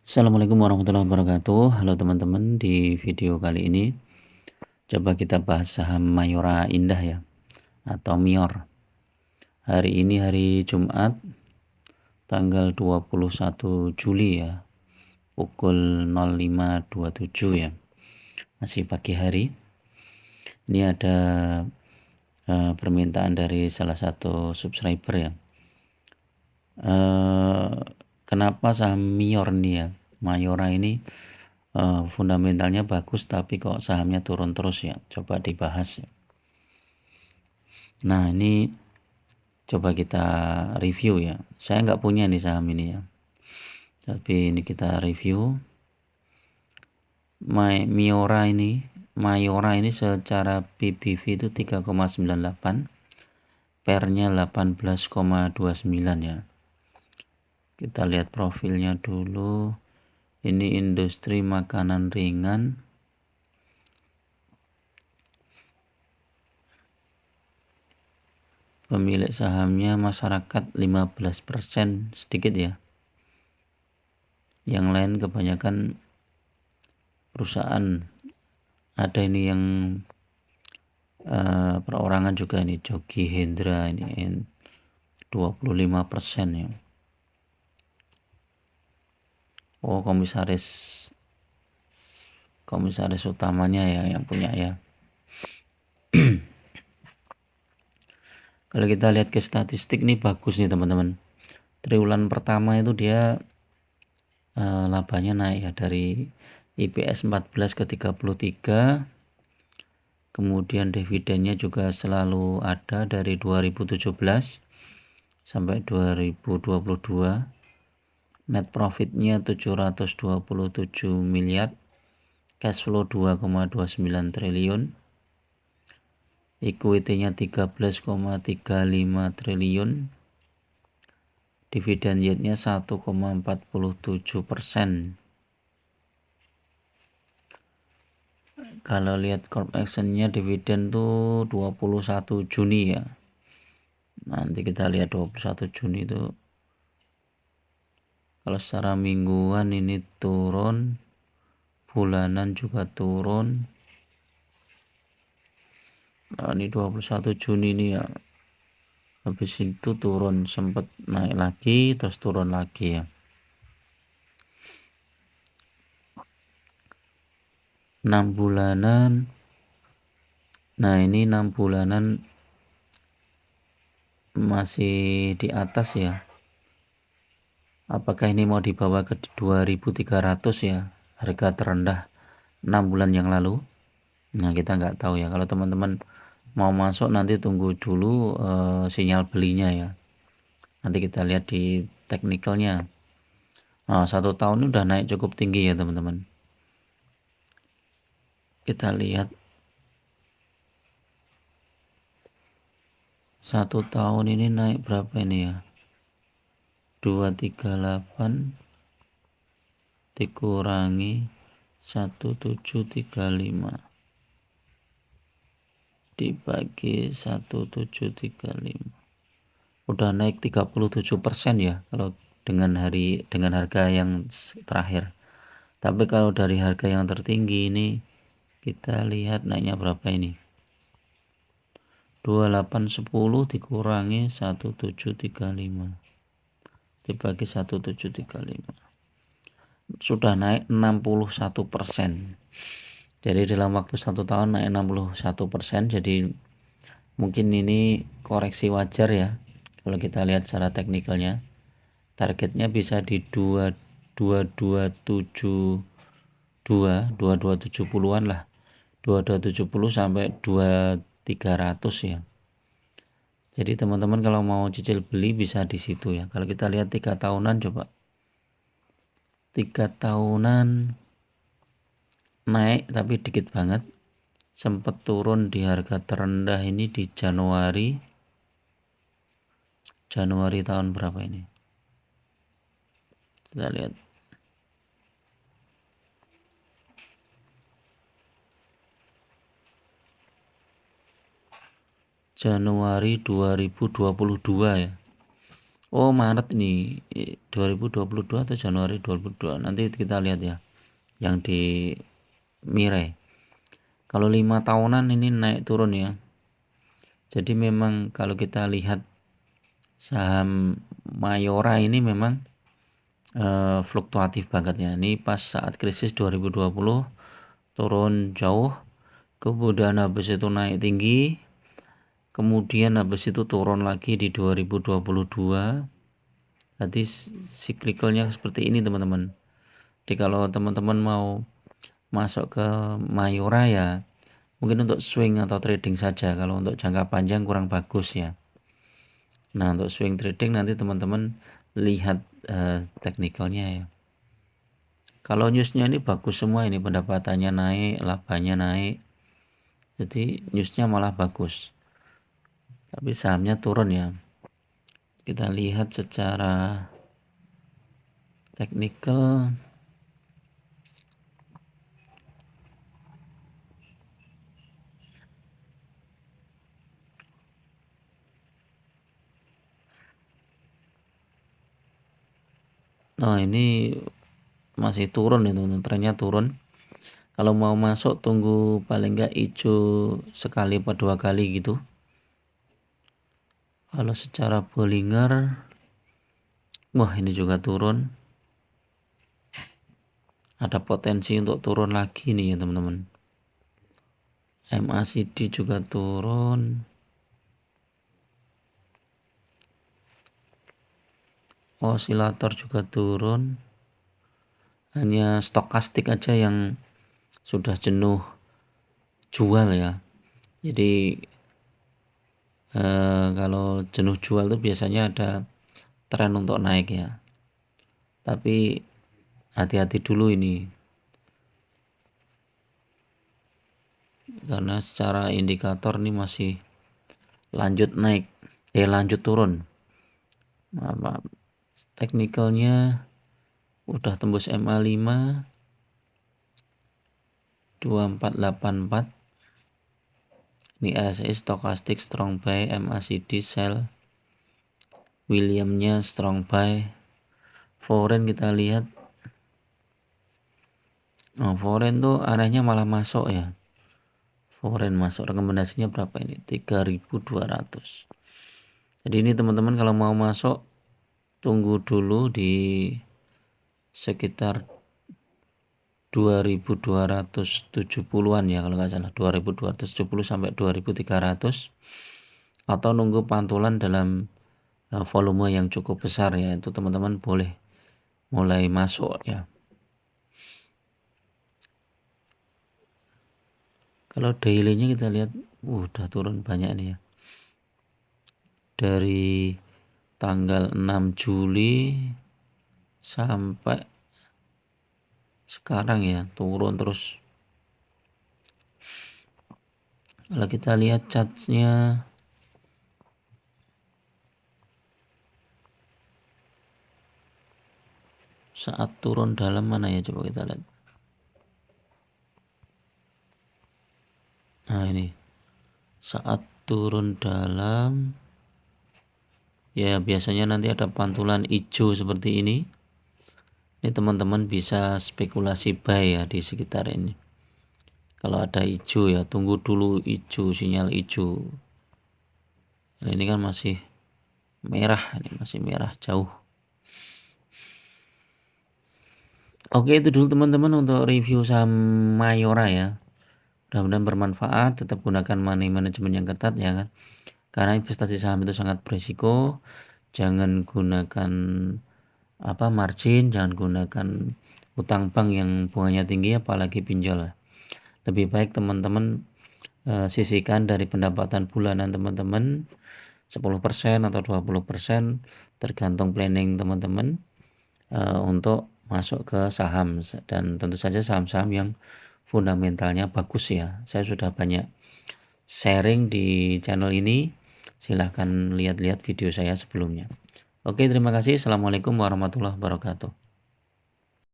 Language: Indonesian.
Assalamualaikum warahmatullahi wabarakatuh. Halo teman-teman, di video kali ini coba kita bahas saham Mayora Indah ya, atau Mior. Hari ini hari Jumat, tanggal 21 Juli ya, pukul 05.27 ya, masih pagi hari. Ini ada permintaan dari salah satu subscriber ya. Kenapa saham Mior nih ya, Mayora ini fundamentalnya bagus tapi kok sahamnya turun terus ya, coba dibahas ya. Nah ini coba kita review ya, saya nggak punya nih saham ini ya, tapi ini kita review. Mayora ini secara PBV itu 3,98, pernya 18,29 ya. Kita lihat profilnya dulu. Ini industri makanan ringan. Pemilik sahamnya masyarakat 15%, sedikit ya. Yang lain kebanyakan perusahaan. Ada ini yang perorangan juga, ini Jogi Hendra ini 25% ya. Oh, komisaris utamanya ya yang punya ya. Kalau kita lihat ke statistik nih bagus nih teman-teman. Triwulan pertama itu dia labanya naik ya, dari IPS 14 ke 33. Kemudian dividennya juga selalu ada dari 2017 sampai 2022. Net profitnya 727 miliar, cash flow 2,29 triliun, equity-nya 13,35 triliun, dividen yield-nya 1,47%. Kalau lihat corp action-nya dividen tuh 21 Juni ya. Nanti kita lihat 21 Juni itu. Kalau secara mingguan ini turun, bulanan juga turun. Nah, ini 21 Juni ini ya. Habis itu turun, sempat naik lagi terus turun lagi ya. 6 bulanan. Nah, ini 6 bulanan masih di atas ya. Apakah ini mau dibawa ke 2.300 ya, harga terendah 6 bulan yang lalu? Nah, kita nggak tahu ya. Kalau teman-teman mau masuk nanti tunggu dulu sinyal belinya ya. Nanti kita lihat di teknikalnya. Nah, 1 tahun ini udah naik cukup tinggi ya teman-teman. Kita lihat 1 tahun ini naik berapa ini ya? 238 dikurangi 1735 dibagi 1735, udah naik 37% ya kalau dengan harga yang terakhir. Tapi kalau dari harga yang tertinggi ini kita lihat naiknya berapa ini, 2810 dikurangi 1735 dibagi 1735, sudah naik 61%. Jadi dalam waktu 1 tahun naik 61%. Jadi mungkin ini koreksi wajar ya. Kalau kita lihat secara teknikalnya, targetnya bisa di 2270-an lah, 2270 sampai 2300 ya. Jadi teman-teman kalau mau cicil beli bisa di situ ya. Kalau kita lihat 3 tahunan, coba 3 tahunan naik tapi dikit banget. Sempat turun di harga terendah ini di Januari tahun berapa ini, kita lihat. Januari 2022 ya. Oh, Maret ini 2022 atau Januari 2022. Nanti kita lihat ya yang di Mirai. Kalau 5 tahunan ini naik turun ya. Jadi memang kalau kita lihat saham Mayora ini memang fluktuatif banget ya. Ini pas saat krisis 2020 turun jauh, kemudian habis itu naik tinggi, kemudian habis itu turun lagi di 2022. Jadi cyclicalnya seperti ini teman-teman. Jadi kalau teman-teman mau masuk ke Mayora ya mungkin untuk swing atau trading saja, kalau untuk jangka panjang kurang bagus ya. Nah, untuk swing trading nanti teman-teman lihat teknikalnya ya. Kalau newsnya ini bagus semua, ini pendapatannya naik, labanya naik, jadi newsnya malah bagus, tapi sahamnya turun ya. Kita lihat secara teknikal. Nah, ini masih turun itu, trennya turun. Kalau mau masuk tunggu paling enggak hijau sekali atau 2 kali gitu. Kalau secara Bollinger, wah ini juga turun. Ada potensi untuk turun lagi nih ya teman-teman. MACD juga turun. Osilator juga turun. Hanya stokastik aja yang sudah jenuh jual ya. Jadi kalau jenuh jual tuh biasanya ada tren untuk naik ya. Tapi hati-hati dulu ini, karena secara indikator nih masih lanjut naik, lanjut turun. Maaf. Teknikalnya udah tembus MA5 2484. Ini RSI stokastik strong buy, MACD sell, Williamnya strong buy. Foreign kita lihat. Nah, foreign tuh arahnya malah masuk ya. Foreign masuk, rekomendasinya berapa ini? 3.200. Jadi ini teman-teman kalau mau masuk tunggu dulu di sekitar 2270-an ya kalau nggak salah, 2270 sampai 2300, atau nunggu pantulan dalam volume yang cukup besar ya, itu teman-teman boleh mulai masuk ya. Kalau daily-nya kita lihat udah turun banyak nih ya. Dari tanggal 6 Juli sampai sekarang ya turun terus. Kalau kita lihat chartnya, saat turun dalam mana ya, coba kita lihat. Nah ini saat turun dalam ya, biasanya nanti ada pantulan hijau seperti ini. Ini teman-teman bisa spekulasi buy ya di sekitar ini. Kalau ada hijau ya tunggu dulu hijau, sinyal hijau. Nah, ini kan masih merah, ini masih merah jauh. Oke, itu dulu teman-teman untuk review saham Mayora ya. Mudah-mudahan bermanfaat. Tetap gunakan money management yang ketat ya kan. Karena investasi saham itu sangat berisiko. Jangan gunakan margin, jangan gunakan utang bank yang bunganya tinggi apalagi pinjol. Lebih baik teman-teman sisihkan dari pendapatan bulanan teman-teman 10% atau 20% tergantung planning teman-teman untuk masuk ke saham, dan tentu saja saham-saham yang fundamentalnya bagus ya. Saya sudah banyak sharing di channel ini, silahkan lihat-lihat video saya sebelumnya. Oke, terima kasih. Assalamualaikum warahmatullahi wabarakatuh.